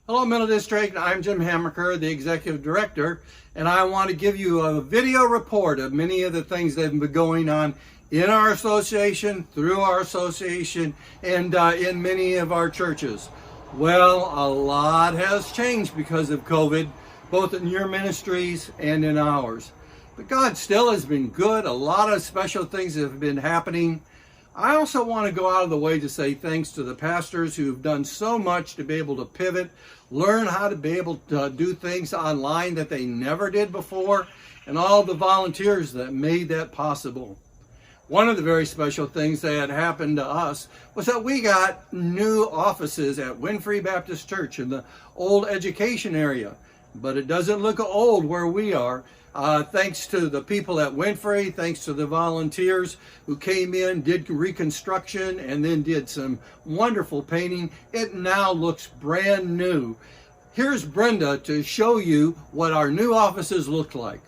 Hello, Middle District. I'm Jim Hammaker, the Executive Director, and I want to give you a video report of many of the things that have been going on in our association, through our association, and in many of our churches. Well, a lot has changed because of COVID, both in your ministries and in ours. But God still has been good. A lot of special things have been happening. I also want to go out of the way to say thanks to the pastors who have done so much to be able to pivot, learn how to be able to do things online that they never did before, and all the volunteers that made that possible. One of the very special things that had happened to us was that we got new offices at Winfree Baptist Church in the old education area. But it doesn't look old where we are. Thanks to the people at Winfree, thanks to the volunteers who came in, did reconstruction, and then did some wonderful painting. It now looks brand new. Here's Brenda to show you what our new offices look like.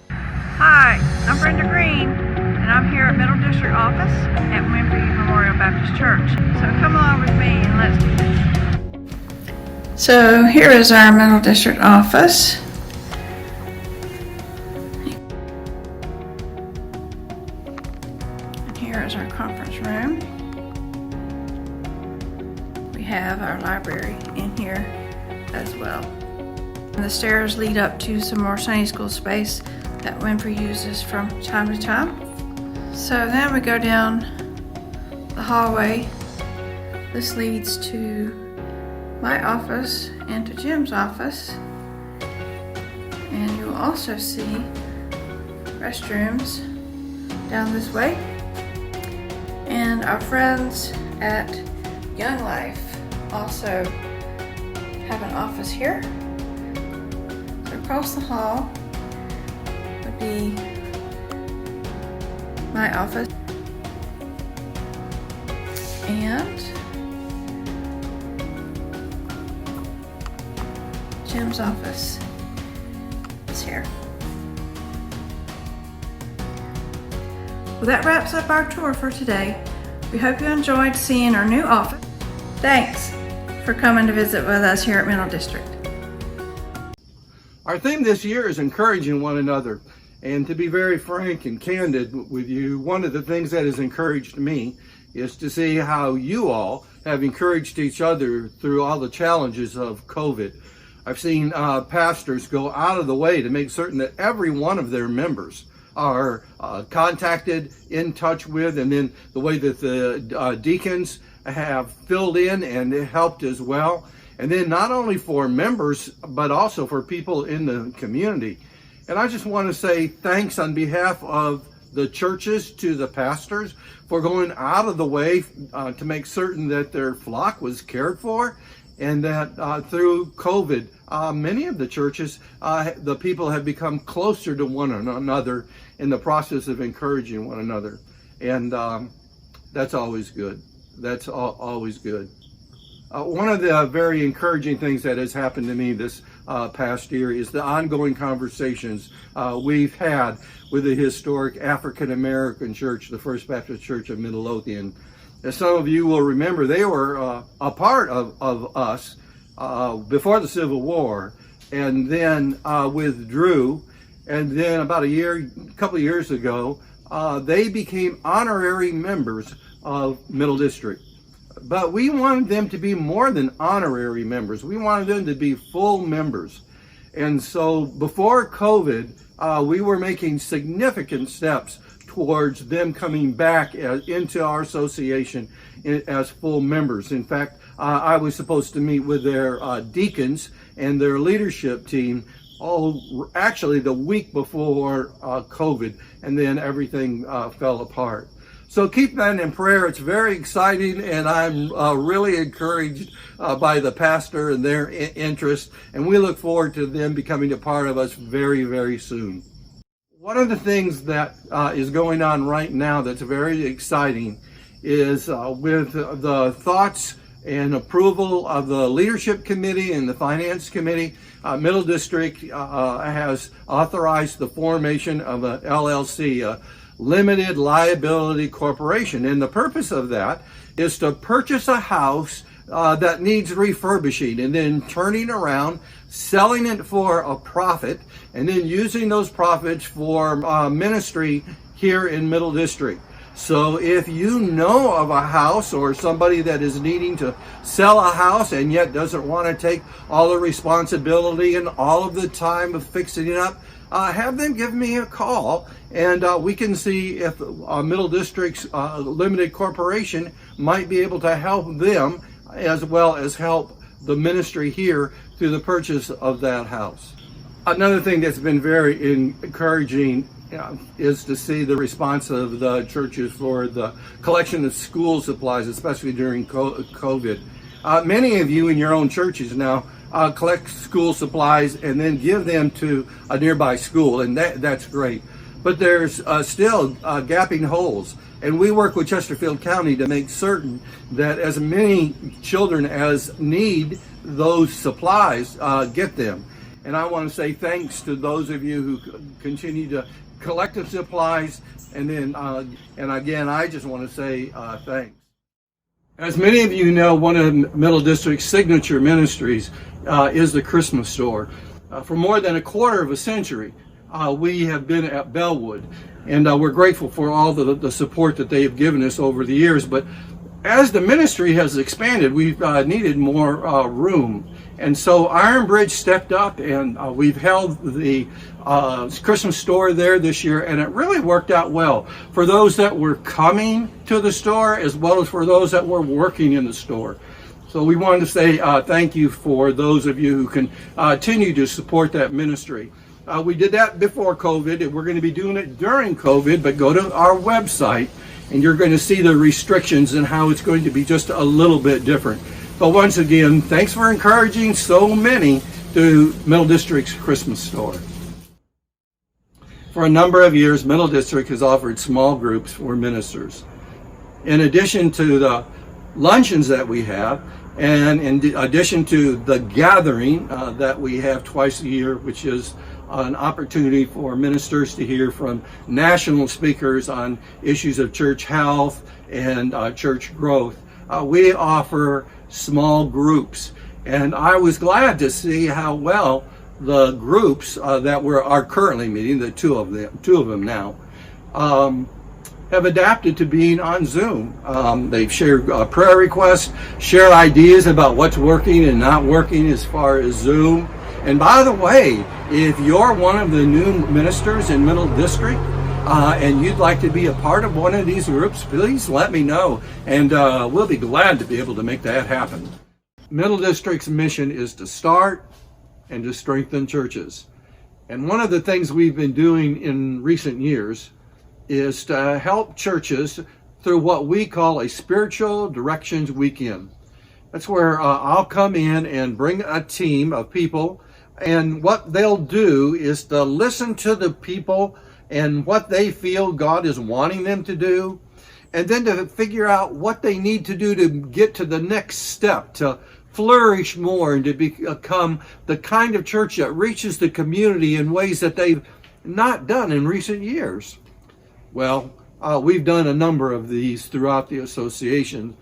Hi, I'm Brenda Green, and I'm here at Middle District office at Winfree Memorial Baptist Church. So come along with me and let's do this. So here is our Middle District office. And here is our conference room. We have our library in here as well. And the stairs lead up to some more Sunday school space that Winfree uses from time to time. So then we go down the hallway. This leads to my office and to Jim's office, and you'll also see restrooms down this way, and our friends at Young Life also have an office here. So across the hall would be my office and Jim's office is here. Well, that wraps up our tour for today. We hope you enjoyed seeing our new office. Thanks for coming to visit with us here at Middle District. Our theme this year is encouraging one another. And to be very frank and candid with you, one of the things that has encouraged me is to see how you all have encouraged each other through all the challenges of COVID. I've seen pastors go out of the way to make certain that every one of their members are contacted, in touch with, and then the way that the deacons have filled in and helped as well. And then not only for members, but also for people in the community. And I just want to say thanks on behalf of the churches to the pastors for going out of the way to make certain that their flock was cared for, and that through COVID, many of the churches, the people have become closer to one another in the process of encouraging one another. And that's always good. That's always good. One of the very encouraging things that has happened to me this past year is the ongoing conversations we've had with the historic African American church, the First Baptist Church of Midlothian. As some of you will remember, they were a part of us before the Civil War, and then withdrew. And then about a couple of years ago, they became honorary members of Middle District. But we wanted them to be more than honorary members. We wanted them to be full members. And so before COVID, we were making significant steps towards them coming back into our association as full members. In fact, I was supposed to meet with their deacons and their leadership team actually the week before COVID, and then everything fell apart. So keep that in prayer. It's very exciting, and I'm really encouraged by the pastor and their interest, and we look forward to them becoming a part of us very, very soon. One of the things that is going on right now that's very exciting is with the thoughts and approval of the leadership committee and the finance committee, Middle District has authorized the formation of a LLC, a limited liability corporation. And the purpose of that is to purchase a house that needs refurbishing and then turning around, selling it for a profit, and then using those profits for ministry here in Middle District. So if you know of a house or somebody that is needing to sell a house and yet doesn't want to take all the responsibility and all of the time of fixing it up, have them give me a call, and we can see if Middle District's Limited Corporation might be able to help them as well as help the ministry here through the purchase of that house. Another thing that's been very encouraging is to see the response of the churches for the collection of school supplies, especially during COVID. Many of you in your own churches now collect school supplies and then give them to a nearby school, and that's great. But there's still gapping holes, and we work with Chesterfield County to make certain that as many children as need those supplies get them. And I want to say thanks to those of you who continue to collect the supplies, and then and again, I just want to say thanks. As many of you know, one of Middle District's signature ministries is the Christmas store. For more than a quarter of a century, we have been at Bellwood, and we're grateful for all the support that they have given us over the years. But as the ministry has expanded, we've needed more room. And so Ironbridge stepped up, and we've held the Christmas store there this year, and it really worked out well for those that were coming to the store as well as for those that were working in the store. So we wanted to say thank you for those of you who can continue to support that ministry. We did that before COVID, and we're going to be doing it during COVID, but go to our website and you're going to see the restrictions and how it's going to be just a little bit different. But once again, thanks for encouraging so many to Middle District's Christmas store. For a number of years, Middle District has offered small groups for ministers. In addition to the luncheons that we have, and in addition to the gathering that we have twice a year, which is an opportunity for ministers to hear from national speakers on issues of church health and church growth, we offer small groups. And I was glad to see how well the groups that are currently meeting, the two of them now, have adapted to being on Zoom. They've shared prayer requests, shared ideas about what's working and not working as far as Zoom. And by the way, if you're one of the new ministers in Middle District and you'd like to be a part of one of these groups, please let me know, and we'll be glad to be able to make that happen. Middle District's mission is to start and to strengthen churches. And one of the things we've been doing in recent years is to help churches through what we call a spiritual directions weekend. That's where I'll come in and bring a team of people, and what they'll do is to listen to the people and what they feel God is wanting them to do, and then to figure out what they need to do to get to the next step, to flourish more and to become the kind of church that reaches the community in ways that they've not done in recent years. Well, we've done a number of these throughout the association,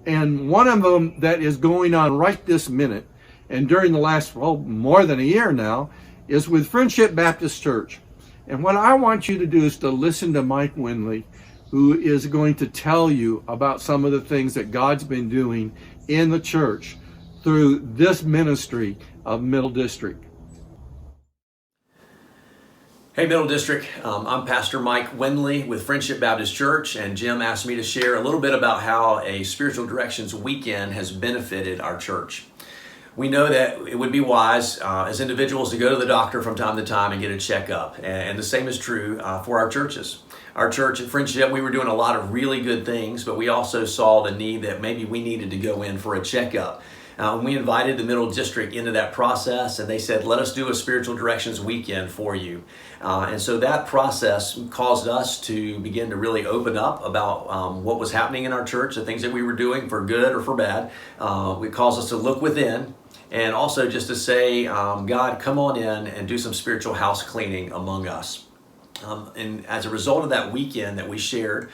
and one of them that is going on right this minute, and during the last, more than a year now, is with Friendship Baptist Church. And what I want you to do is to listen to Mike Winley, who is going to tell you about some of the things that God's been doing in the church through this ministry of Middle District. Hey Middle District, I'm Pastor Mike Winley with Friendship Baptist Church, and Jim asked me to share a little bit about how a Spiritual Directions weekend has benefited our church. We know that it would be wise as individuals to go to the doctor from time to time and get a checkup, and the same is true for our churches. Our church at Friendship, we were doing a lot of really good things, but we also saw the need that maybe we needed to go in for a checkup. We invited the Middle District into that process, and they said, let us do a Spiritual Directions weekend for you. And so that process caused us to begin to really open up about what was happening in our church, the things that we were doing for good or for bad. It caused us to look within, and also just to say, God, come on in and do some spiritual house cleaning among us. And as a result of that weekend that we shared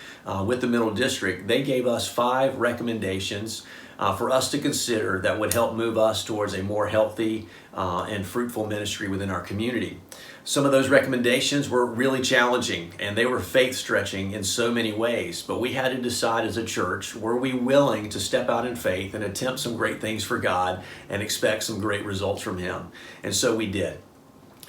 with the Middle District, they gave us 5 recommendations for us to consider that would help move us towards a more healthy and fruitful ministry within our community. Some of those recommendations were really challenging and they were faith stretching in so many ways, but we had to decide as a church, were we willing to step out in faith and attempt some great things for God and expect some great results from Him? And so we did.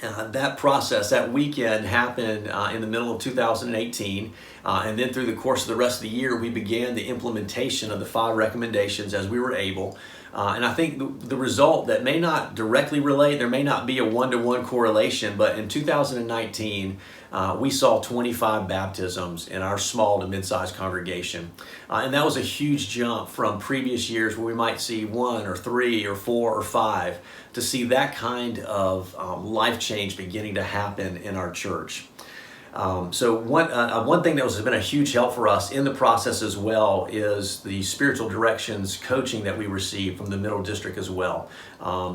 That process, that weekend happened in the middle of 2018, and then through the course of the rest of the year, we began the implementation of the 5 recommendations as we were able. And I think the result that may not directly relate, there may not be a one-to-one correlation, but in 2019, we saw 25 baptisms in our small to mid-sized congregation. And that was a huge jump from previous years where we might see 1 or 3 or 4 or 5 to see that kind of life change beginning to happen in our church. So one thing that has been a huge help for us in the process as well is the spiritual directions coaching that we received from the Middle District as well.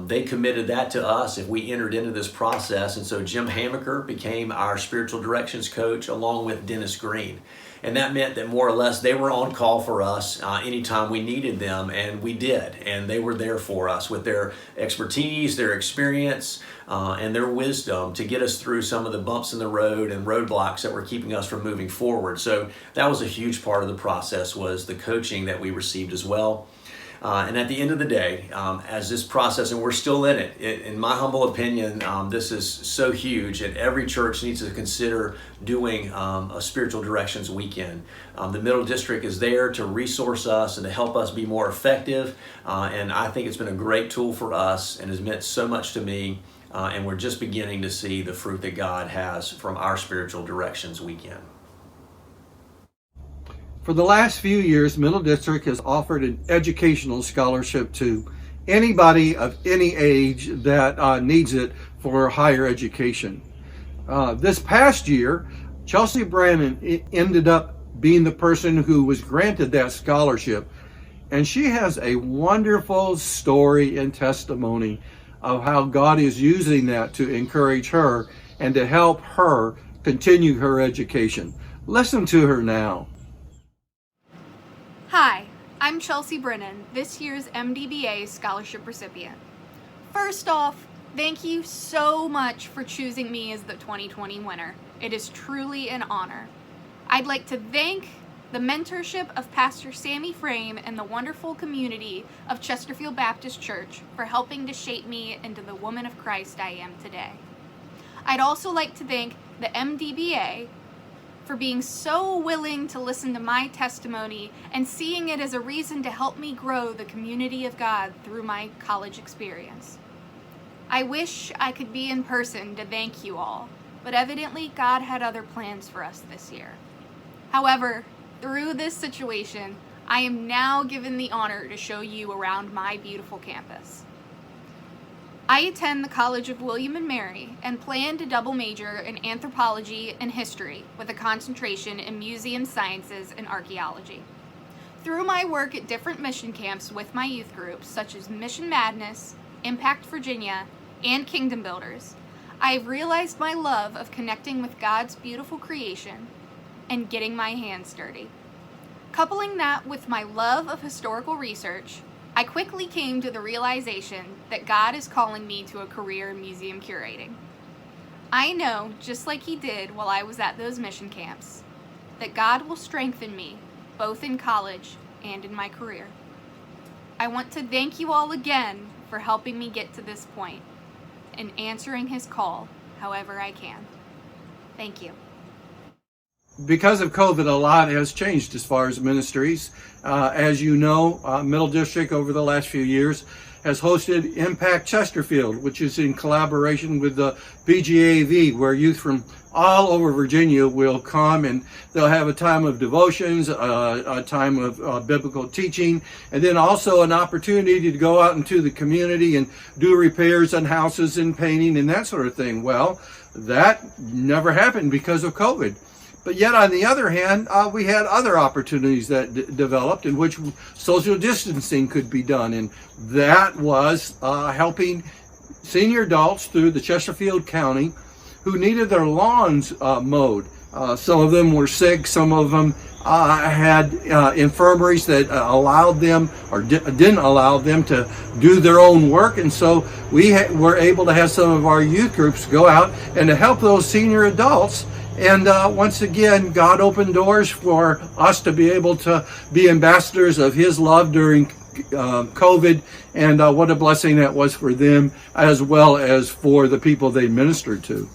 They committed that to us if we entered into this process, and so Jim Hamaker became our spiritual directions coach along with Dennis Green. And that meant that more or less they were on call for us anytime we needed them, and we did. And they were there for us with their expertise, their experience, and their wisdom to get us through some of the bumps in the road and roadblocks that were keeping us from moving forward. So that was a huge part of the process, was the coaching that we received as well. And at the end of the day, as this process, and we're still in it, in my humble opinion, this is so huge, and every church needs to consider doing a spiritual directions weekend. The Middle District is there to resource us and to help us be more effective, and I think it's been a great tool for us and has meant so much to me, and we're just beginning to see the fruit that God has from our spiritual directions weekend. For the last few years, Middle District has offered an educational scholarship to anybody of any age that needs it for higher education. This past year, Chelsea Brannon ended up being the person who was granted that scholarship, and she has a wonderful story and testimony of how God is using that to encourage her and to help her continue her education. Listen to her now. Hi, I'm Chelsea Brennan, this year's MDBA scholarship recipient. First off, thank you so much for choosing me as the 2020 winner. It is truly an honor. I'd like to thank the mentorship of Pastor Sammy Frame and the wonderful community of Chesterfield Baptist Church for helping to shape me into the woman of Christ I am today. I'd also like to thank the MDBA for being so willing to listen to my testimony and seeing it as a reason to help me grow the community of God through my college experience. I wish I could be in person to thank you all, but evidently God had other plans for us this year. However, through this situation, I am now given the honor to show you around my beautiful campus. I attend the College of William & Mary and plan to double major in anthropology and history with a concentration in museum sciences and archaeology. Through my work at different mission camps with my youth groups, such as Mission Madness, Impact Virginia, and Kingdom Builders, I have realized my love of connecting with God's beautiful creation and getting my hands dirty. Coupling that with my love of historical research, I quickly came to the realization that God is calling me to a career in museum curating. I know, just like He did while I was at those mission camps, that God will strengthen me both in college and in my career. I want to thank you all again for helping me get to this point and answering His call however I can. Thank you. Because of COVID, a lot has changed as far as ministries. As you know, Middle District over the last few years has hosted Impact Chesterfield, which is in collaboration with the BGAV, where youth from all over Virginia will come and they'll have a time of devotions, a time of biblical teaching, and then also an opportunity to go out into the community and do repairs on houses and painting and that sort of thing. Well, that never happened because of COVID. But yet, on the other hand, we had other opportunities that developed in which social distancing could be done. And that was helping senior adults through the Chesterfield County who needed their lawns mowed. Some of them were sick, some of them had infirmaries that allowed them or didn't allow them to do their own work, and so we were able to have some of our youth groups go out and to help those senior adults. And once again, God opened doors for us to be able to be ambassadors of His love during COVID, and what a blessing that was for them as well as for the people they ministered to.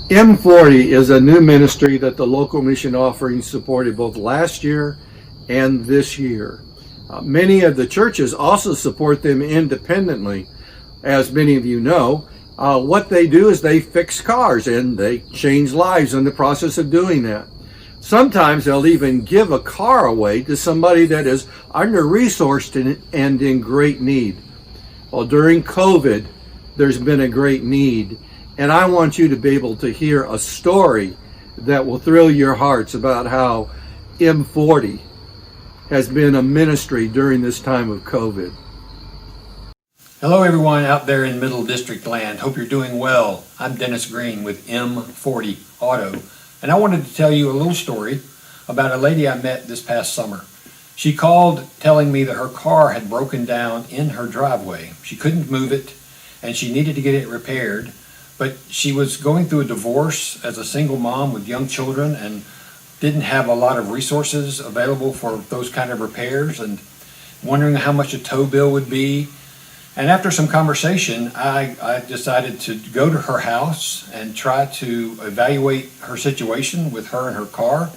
M40 is a new ministry that the local mission offering supported both last year and this year. Many of the churches also support them independently. As many of you know, what they do is they fix cars and they change lives in the process of doing that. Sometimes they'll even give a car away to somebody that is under-resourced and in great need. Well, during COVID, there's been a great need. And I want you to be able to hear a story that will thrill your hearts about how M40 has been a ministry during this time of COVID. Hello everyone out there in Middle District land. Hope you're doing well. I'm Dennis Green with M40 Auto, and I wanted to tell you a little story about a lady I met this past summer. She called telling me that her car had broken down in her driveway. She couldn't move it and she needed to get it repaired. But she was going through a divorce as a single mom with young children and didn't have a lot of resources available for those kind of repairs, and wondering how much a tow bill would be. And after some conversation, I decided to go to her house and try to evaluate her situation with her and her car.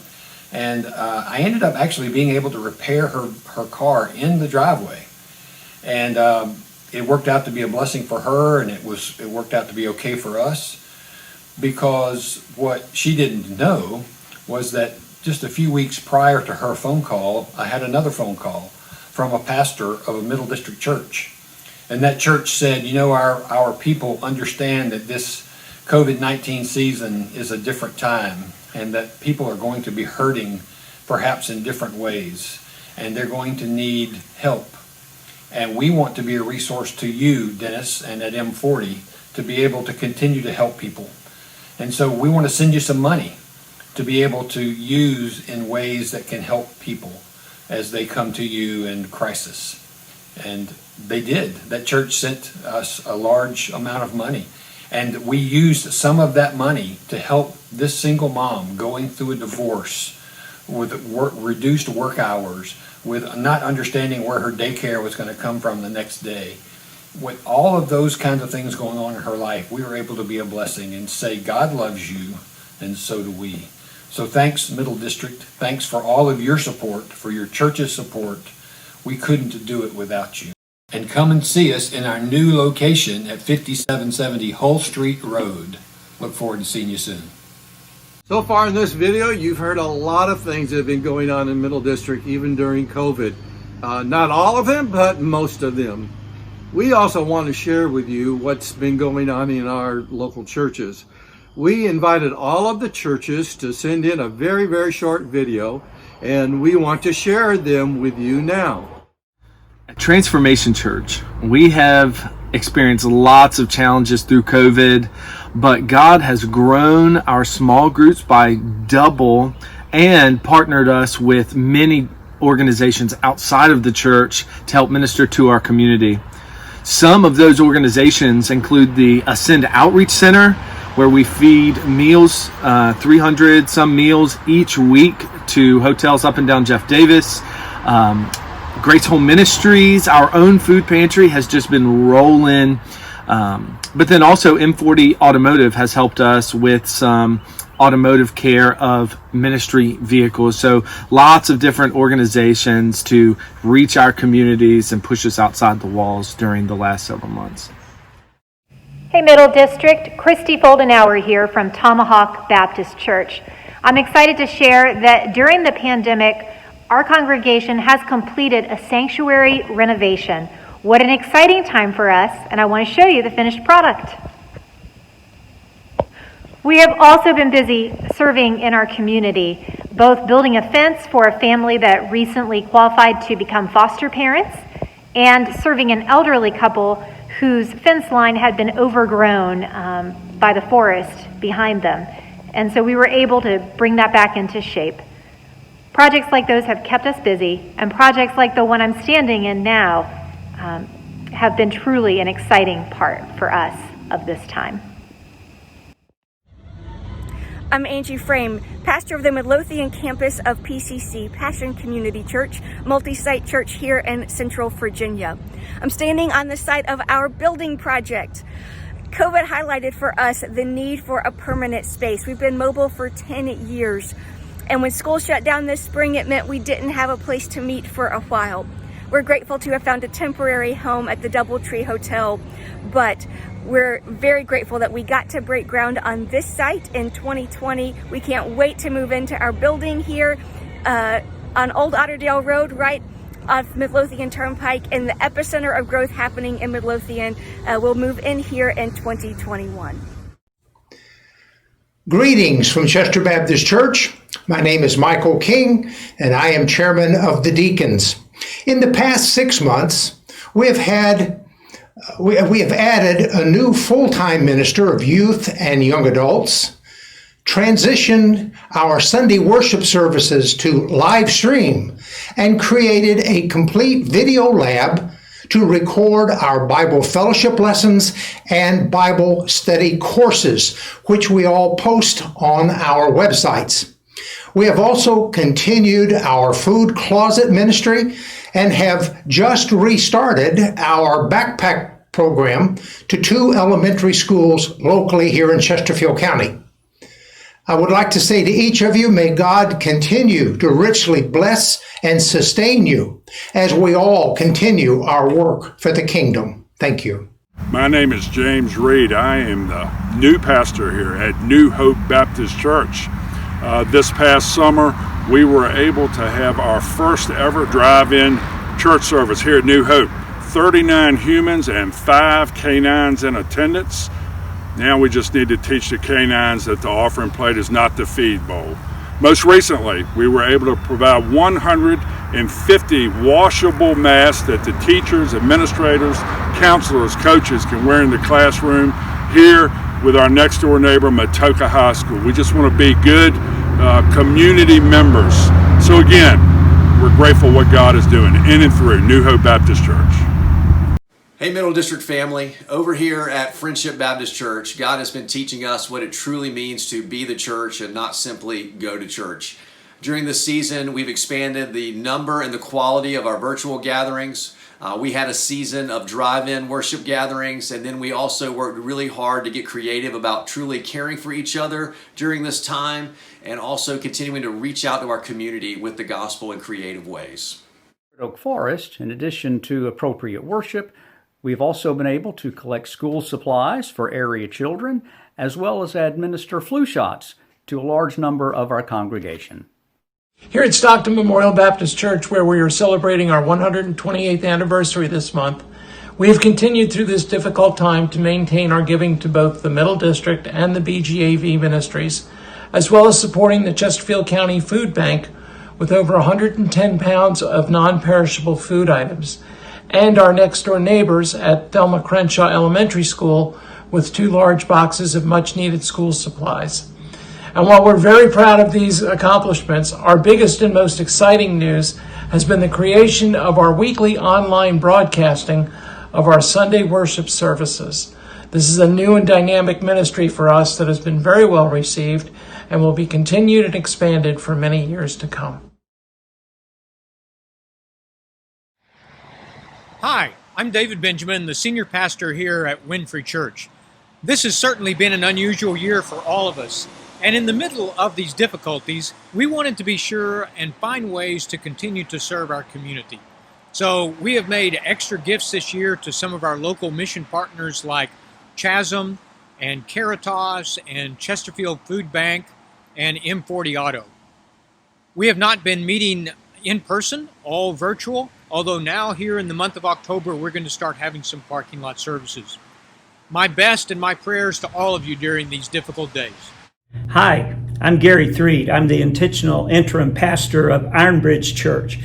And I ended up actually being able to repair her car in the driveway. And it worked out to be a blessing for her, and it worked out to be okay for us, because what she didn't know was that just a few weeks prior to her phone call, I had another phone call from a pastor of a Middle District church. And that church said, you know, our people understand that this COVID-19 season is a different time, and that people are going to be hurting perhaps in different ways, and they're going to need help. And we want to be a resource to you, Dennis, and at M40 to be able to continue to help people. And so we want to send you some money to be able to use in ways that can help people as they come to you in crisis. And they did. That church sent us a large amount of money. And we used some of that money to help this single mom going through a divorce with reduced work hours, with not understanding where her daycare was going to come from the next day. With all of those kinds of things going on in her life, we were able to be a blessing and say, God loves you, and so do we. So thanks, Middle District. Thanks for all of your support, for your church's support. We couldn't do it without you. And come and see us in our new location at 5770 Hull Street Road. Look forward to seeing you soon. So far in this video, you've heard a lot of things that have been going on in Middle District, even during COVID. Not all of them, but most of them. We also want to share with you what's been going on in our local churches. We invited all of the churches to send in a very, very short video, and we want to share them with you now. At Transformation Church, we have experienced lots of challenges through COVID, but God has grown our small groups by double and partnered us with many organizations outside of the church to help minister to our community. Some of those organizations include the Ascend Outreach Center, where we feed meals, 300 some meals each week to hotels up and down Jeff Davis. Grace Home Ministries, our own food pantry, has just been rolling. But then also M40 Automotive has helped us with some automotive care of ministry vehicles. So lots of different organizations to reach our communities and push us outside the walls during the last several months. Hey Middle District, Christy Foldenauer here from Tomahawk Baptist Church. I'm excited to share that during the pandemic, our congregation has completed a sanctuary renovation. What an exciting time for us, and I want to show you the finished product. We have also been busy serving in our community, both building a fence for a family that recently qualified to become foster parents, and serving an elderly couple whose fence line had been overgrown by the forest behind them. And so we were able to bring that back into shape. Projects like those have kept us busy, and projects like the one I'm standing in now have been truly an exciting part for us of this time. I'm Angie Frame, pastor of the Midlothian campus of PCC Passion Community Church, multi-site church here in Central Virginia. I'm standing on the site of our building project. COVID highlighted for us the need for a permanent space. We've been mobile for 10 years, and when school shut down this spring, it meant we didn't have a place to meet for a while. We're grateful to have found a temporary home at the Doubletree Hotel, but we're very grateful that we got to break ground on this site in 2020. We can't wait to move into our building here on Old Otterdale Road, right off Midlothian Turnpike, in the epicenter of growth happening in Midlothian. We'll move in here in 2021. Greetings from Chester Baptist Church. My name is Michael King, and I am chairman of the Deacons. In the past 6 months, we have added a new full-time minister of youth and young adults, transitioned our Sunday worship services to live stream, and created a complete video lab to record our Bible fellowship lessons and Bible study courses, which we all post on our websites. We have also continued our food closet ministry and have just restarted our backpack program to 2 elementary schools locally here in Chesterfield County. I would like to say to each of you, may God continue to richly bless and sustain you as we all continue our work for the kingdom. Thank you. My name is James Reed. I am the new pastor here at New Hope Baptist Church. This past summer, we were able to have our first ever drive-in church service here at New Hope. 39 humans and 5 canines in attendance. Now we just need to teach the canines that the offering plate is not the feed bowl. Most recently, we were able to provide 150 washable masks that the teachers, administrators, counselors, coaches can wear in the classroom here with our next door neighbor, Matoka High School. We just want to be good community members. So again, we're grateful what God is doing in and through New Hope Baptist Church. Hey Middle District family, over here at Friendship Baptist Church, God has been teaching us what it truly means to be the church and not simply go to church. During this season, we've expanded the number and the quality of our virtual gatherings. We had a season of drive-in worship gatherings, and then we also worked really hard to get creative about truly caring for each other during this time, and also continuing to reach out to our community with the gospel in creative ways. At Oak Forest, in addition to appropriate worship, we've also been able to collect school supplies for area children, as well as administer flu shots to a large number of our congregation. Here at Stockton Memorial Baptist Church, where we are celebrating our 128th anniversary this month, we have continued through this difficult time to maintain our giving to both the Middle District and the BGAV ministries, as well as supporting the Chesterfield County Food Bank with over 110 pounds of non-perishable food items, and our next-door neighbors at Thelma Crenshaw Elementary School with 2 large boxes of much-needed school supplies. And while we're very proud of these accomplishments, our biggest and most exciting news has been the creation of our weekly online broadcasting of our Sunday worship services. This is a new and dynamic ministry for us that has been very well received and will be continued and expanded for many years to come. Hi, I'm David Benjamin, the senior pastor here at Winfree Church. This has certainly been an unusual year for all of us, and in the middle of these difficulties, we wanted to be sure and find ways to continue to serve our community. So we have made extra gifts this year to some of our local mission partners like Chasm and Caritas and Chesterfield Food Bank and M40 Auto. We have not been meeting in person, all virtual, although now here in the month of October, we're going to start having some parking lot services. My best and my prayers to all of you during these difficult days. Hi, I'm Gary Threed. I'm the intentional interim pastor of Ironbridge Church.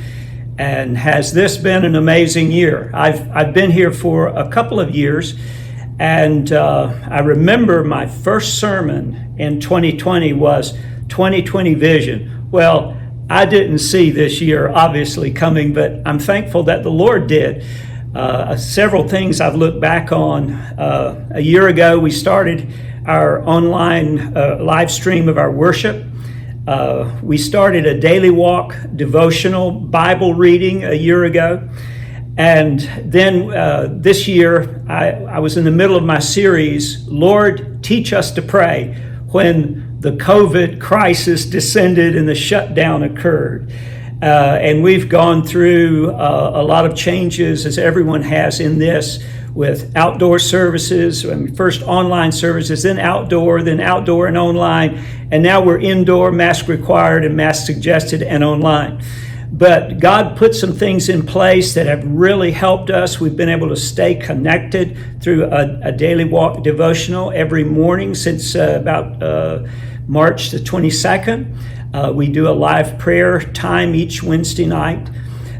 And has this been an amazing year? I've been here for a couple of years, and I remember my first sermon in 2020 was 2020 Vision. Well, I didn't see this year obviously coming, but I'm thankful that the Lord did. Several things I've looked back on. A year ago, we started our online live stream of our worship. We started a daily walk devotional Bible reading a year ago. And then this year, I was in the middle of my series, Lord, Teach Us to Pray, when the COVID crisis descended and the shutdown occurred. And we've gone through a lot of changes, as everyone has in this, with outdoor services, first online services, then outdoor and online, and now we're indoor, mask required and mask suggested, and online. But God put some things in place that have really helped us. We've been able to stay connected through a daily walk devotional every morning since about March the 22nd. We do a live prayer time each Wednesday night.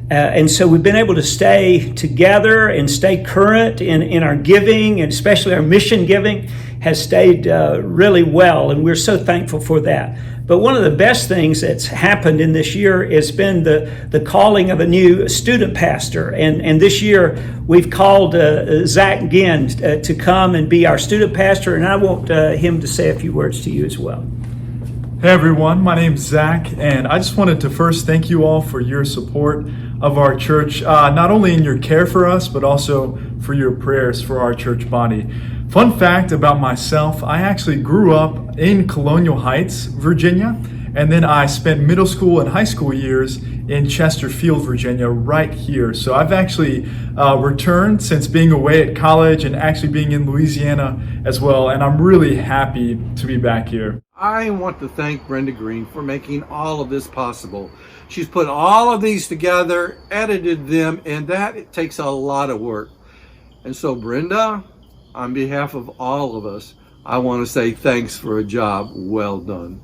And so we've been able to stay together and stay current in our giving, and especially our mission giving has stayed really well, and we're so thankful for that. But one of the best things that's happened in this year has been the calling of a new student pastor. And this year we've called Zach Ginn to come and be our student pastor, and I want him to say a few words to you as well. Hey everyone, my name's Zach, and I just wanted to first thank you all for your support of our church, not only in your care for us, but also for your prayers for our church body. Fun fact about myself, I actually grew up in Colonial Heights, Virginia, and then I spent middle school and high school years in Chesterfield, Virginia, right here. So I've actually returned since being away at college and actually being in Louisiana as well, and I'm really happy to be back here. I want to thank Brenda Green for making all of this possible. She's put all of these together, edited them, and it takes a lot of work. And so Brenda, on behalf of all of us, I want to say thanks for a job well done.